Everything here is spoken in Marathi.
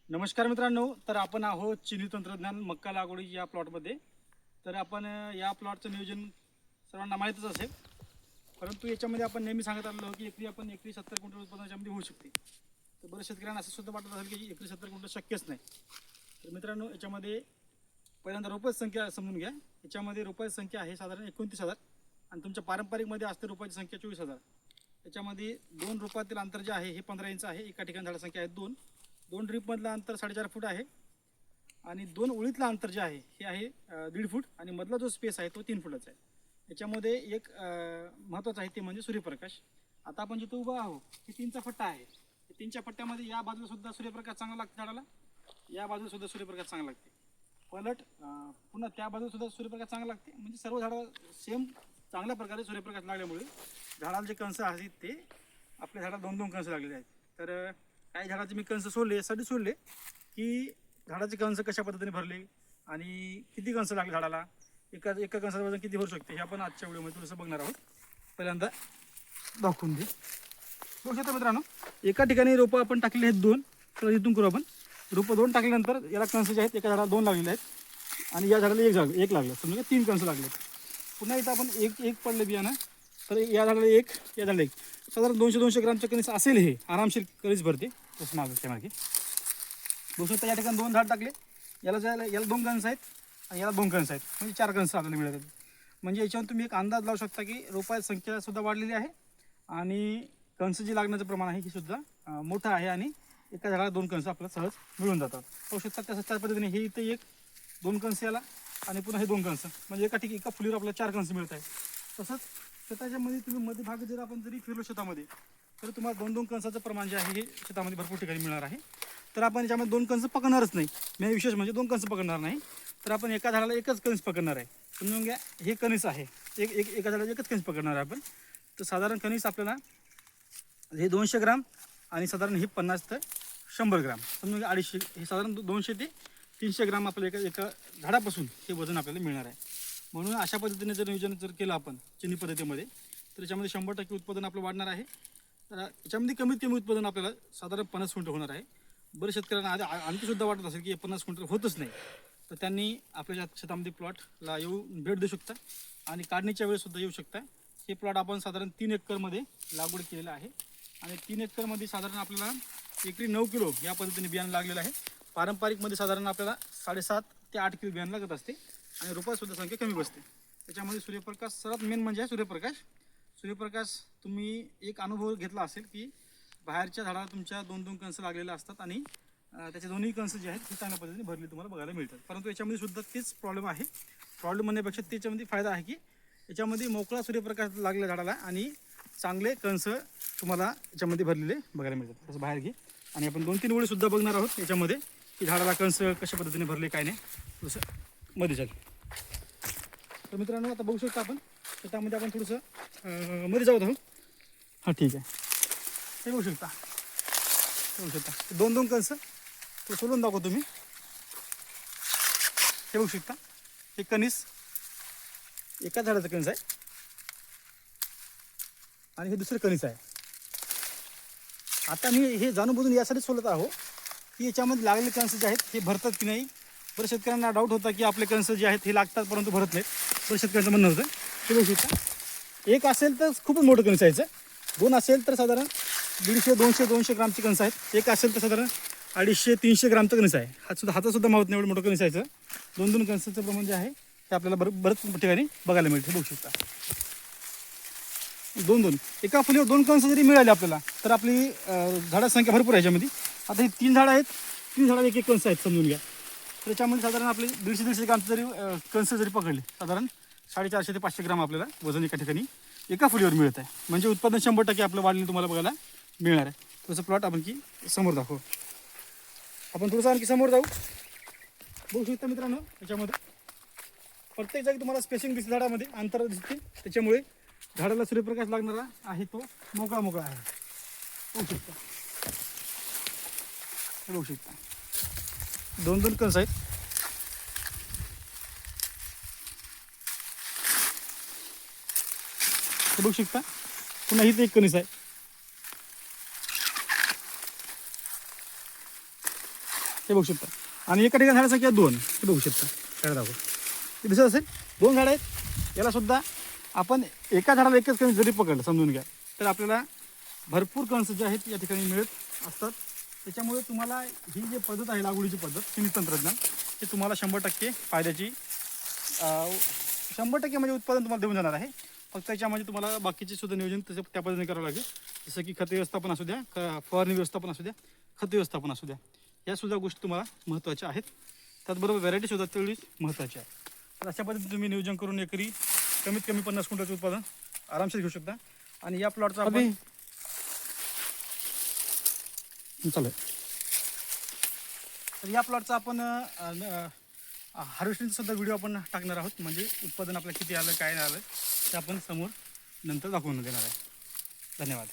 नमस्कार मित्रांनो, तर आपण आहोत चिनी तंत्रज्ञान मक्का लागवडी या प्लॉटमध्ये. तर आपण या प्लॉटचं नियोजन सर्वांना माहीतच असेल, परंतु याच्यामध्ये आपण नेहमी सांगत आलेलो की एकरी 70 क्विंटल उत्पादन याच्यामध्ये होऊ शकते. तर बऱ्याच शेतकऱ्यांना असं सुद्धा वाटत असेल की एकरी 70 क्विंटल शक्यच नाही. तर मित्रांनो, याच्यामध्ये पहिल्यांदा रोपाची संख्या समजून घ्या. याच्यामध्ये रोपाची संख्या आहे साधारण 29,000 आणि तुमच्या पारंपरिकमध्ये असते रोपाची संख्या 24,000. याच्यामध्ये दोन रोपातील अंतर जे आहे हे 15 इंच आहे. एका ठिकाणी झाड संख्या आहे दोन ड्रीपमधलं अंतर 4.5 फूट आहे आणि दोन ओळीतलं अंतर जे आहे हे आहे 1.5 फूट आणि मधला जो स्पेस आहे तो 3 फुटाचा आहे. याच्यामध्ये एक महत्त्वाचं आहे ते म्हणजे सूर्यप्रकाश. आता आपण जिथं उभं आहोत हे 3चा फट्टा आहे. 3च्या फट्ट्यामध्ये या बाजूला सुद्धा सूर्यप्रकाश चांगला लागतो झाडाला, या बाजूला सुद्धा सूर्यप्रकाश चांगला लागते. पलट पुन्हा त्या बाजूला सुद्धा सूर्यप्रकाश चांगला लागते. म्हणजे सर्व झाडाला सेम चांगल्या प्रकारे सूर्यप्रकाश लागल्यामुळे झाडाला जे कंस आहेत ते आपल्या झाडाला 2-2 कंस लागलेले आहेत. तर काही झाडाचे मी कंस सोडले यासाठी सोडले की झाडाचे कंस कशा पद्धतीने भरले आणि किती कंस लागले झाडाला, एका कंसाचं वजन किती भरू शकते हे आपण आजच्या व्हिडिओमध्ये थोडंसं बघणार आहोत. पहिल्यांदा दाखवून दे. बघू शकता मित्रांनो, एका ठिकाणी रोपं आपण टाकलेली आहेत 2. तर इथून करू आपण. रोपं 2 टाकल्यानंतर याला कंस जे आहेत एका झाडाला 2 लागलेले आहेत आणि या झाडाला एक लागलं, समजा 3 कंस लागले. पुन्हा इथं आपण एक पडले बियाणं, तर या झाडाला एक, या झाडाला एक, साधारण 200 ग्रामचं कणीस असेल. हे आरामशीर कणीस भरते तसं मागे. बघू शकता या ठिकाणी 2 झाड टाकले, याला 2 कणस आहेत आणि याला 2 कणस आहेत, म्हणजे 4 कणस आपल्याला मिळतात. म्हणजे याच्यावर तुम्ही एक अंदाज लावू शकता की रोपाची संख्या सुद्धा वाढलेली आहे आणि कणस जे लागण्याचं प्रमाण आहे हे सुद्धा मोठं आहे आणि एका झाडाला 2 कणस आपल्याला सहज मिळून जातात. बघू शकता त्या पद्धतीने हे इथे 2 कणस याला आणि पुन्हा हे 2 कणस, म्हणजे एका फुलीवर आपल्याला 4 कणस मिळत आहेत. तसंच शेताच्यामध्ये तुम्ही मध्ये भाग जर आपण फिरलो शेतामध्ये, तर तुम्हाला 2-2 कणसाचं प्रमाण जे आहे हे शेतामध्ये भरपूर ठिकाणी मिळणार आहे. तर आपण याच्यामध्ये 2 कंस पकडणारच नाही. मी विशेष म्हणजे 2 कंस पकडणार नाही, तर आपण एका झाडाला एकच कणीस पकडणार आहे. समजून घ्या, हे कणीस आहे एका झाडाला एकच कणीस पकडणार आहे आपण. तर साधारण कणीस आपल्याला हे 200 ग्राम आणि साधारण हे 50 ते 100 ग्राम, समजून घ्या 250, हे साधारण 200 ते 300 ग्राम आपल्याला एका झाडापासून हे वजन आपल्याला मिळणार आहे. म्हणून अशा पद्धतीने जर नियोजन केलं आपण चिनी पद्धतीमध्ये, तर याच्यामध्ये 100% उत्पादन आपलं वाढणार आहे. तर याच्यामध्ये कमीत कमी उत्पादन आपल्याला साधारण 50 क्विंटल होणार आहे. बऱ्याच शेतकऱ्यांना आणखी सुद्धा वाटत असेल की 50 क्विंटल होतच नाही, तर त्यांनी आपल्या शेतामध्ये प्लॉटला येऊन भेट देऊ शकता आणि काढणीच्या वेळेस सुद्धा येऊ शकता. हे प्लॉट आपण साधारण 3 एकरमध्ये लागवड केलेलं आहे आणि 3 एकरमध्ये साधारण आपल्याला एकरी 9 किलो या पद्धतीने बियाणं लागलेलं आहे. पारंपरिकमध्ये साधारण आपल्याला 7.5 ते 8 किलो बियाणं लागत असते आणि रोपासुद्धा संख्या कमी बसते. त्याच्यामध्ये सूर्यप्रकाश सर्वात मेन म्हणजे सूर्यप्रकाश तुम्ही एक अनुभव घेतला असेल की बाहेरच्या झाडाला तुमच्या 2-2 कंस लागलेले असतात आणि त्याचे दोन्ही कंस जे आहेत हे चांगल्या पद्धतीने भरले तुम्हाला बघायला मिळतात. परंतु याच्यामध्ये सुद्धा तेच प्रॉब्लेम आहे. प्रॉब्लेम म्हणण्यापेक्षा त्याच्यामध्ये फायदा आहे की याच्यामध्ये मोकळा सूर्यप्रकाश लागला झाडाला आणि चांगले कंस तुम्हाला याच्यामध्ये भरलेले बघायला मिळतात. तसं बाहेर घे आणि आपण 2-3 वेळी सुद्धा बघणार आहोत याच्यामध्ये की झाडाला कंस कशा पद्धतीने भरले काय नाही, थोडंसं मध्ये झालं. तर मित्रांनो, आता बघू शकता आपण त्याच्यामध्ये आपण थोडंसं मध्ये जाऊ आहोत. हां ठीक आहे, हे बघू शकता 2-2 कंस ते सोलून दाखवतो तुम्ही. हे बघू शकता एक कणीस एका झाडाचं कणीस आहे आणि हे दुसरं कणीस आहे. आता मी हे जाणून बुजून यासाठी सोलत आहो की याच्यामध्ये लागलेले कंस जे आहेत हे भरतात की नाही. बऱ्याच शेतकऱ्यांना डाऊट होता की आपले कंस जे आहेत हे लागतात परंतु भरत नाहीत. बऱ्याच शेतकऱ्यांचं म्हणणं होतं. हे बघू शकता, एक असेल तर खूपच मोठं कणीस यायचं, 2 असेल तर साधारण 150-200 ग्रामचे कणस आहेत, एक असेल तर साधारण 250-300 ग्रामचं कणीस आहे. हाता सुद्धा मावत नाही एवढं मोठं कणीस यायचं. 2-2 कणसाचं प्रमाण जे आहे ते आपल्याला बरंच ठिकाणी बघायला मिळते. बघू शकता 2-2 एका फुलीवर 2 कंस जरी मिळाले आपल्याला तर आपली झाडाची संख्या भरपूर आहे. याच्यामध्ये आता हे 3 झाडं आहेत, 3 झाडाला एक कंस आहेत समजून घ्या. तर त्याच्यामध्ये साधारण आपले 150-150 ग्रामचे जरी कंस जरी पकडले, साधारण 450 ते 500 ग्राम आपल्याला वजन एका ठिकाणी एका फुलीवर मिळत आहे. म्हणजे उत्पादन 100% आपलं वाढलेलं तुम्हाला बघायला मिळणार आहे. थोडंसं प्लॉट आपण की समोर दाखवू. आपण थोडंसं आणखी समोर जाऊ. बघू शकता मित्रांनो, याच्यामध्ये प्रत्येक जागी तुम्हाला स्पेसिंग दिसते, झाडामध्ये अंतर दिसते, त्याच्यामुळे झाडाला सूर्यप्रकाश लागणारा आहे तो मोकळा आहे. बघू शकता, बघू शकता 2-2 कंस आहेत. बघू शकता पुन्हा इथे एक कणीस आहे. हे बघू शकता. आणि एका ठिकाणी झाडाची संख्या 2 हे बघू शकता. झाडं दाखव हे दिसत असेल 2 झाडं आहेत. याला सुद्धा आपण एका झाडाला एकच कणीस जरी पकडलं समजून घ्या तर आपल्याला भरपूर कणस जे आहेत या ठिकाणी मिळत असतात. त्याच्यामुळे तुम्हाला ही जी पद्धत आहे लागवडीची पद्धत चिनी तंत्रज्ञान हे तुम्हाला 100% फायद्याची 100% म्हणजे उत्पादन तुम्हाला देऊन जाणार आहे. फक्त त्याच्यामध्ये तुम्हाला बाकीचे सुद्धा नियोजन तसं त्या पद्धतीने करावं लागेल. जसं की खत व्यवस्थापन असू द्या, फवारणी व्यवस्थापन असू द्या, खत व्यवस्थापन असू द्या, या सुद्धा गोष्टी तुम्हाला महत्त्वाच्या आहेत. त्याचबरोबर व्हरायटी सुद्धा तेवढीच महत्त्वाची आहे. तर अशा पद्धतीने तुम्ही नियोजन करून एकरी कमीत कमी 50 क्विंटलचं उत्पादन आरामशीर घेऊ शकता. आणि या प्लॉटचा आपण चालेल तर या प्लॉटचा आपण हार्वेस्टिंगचा सुद्धा व्हिडिओ आपण टाकणार आहोत. म्हणजे उत्पादन आपल्याला किती आलं काय आलं ते आपण समोर नंतर दाखवून देणार आहे. धन्यवाद.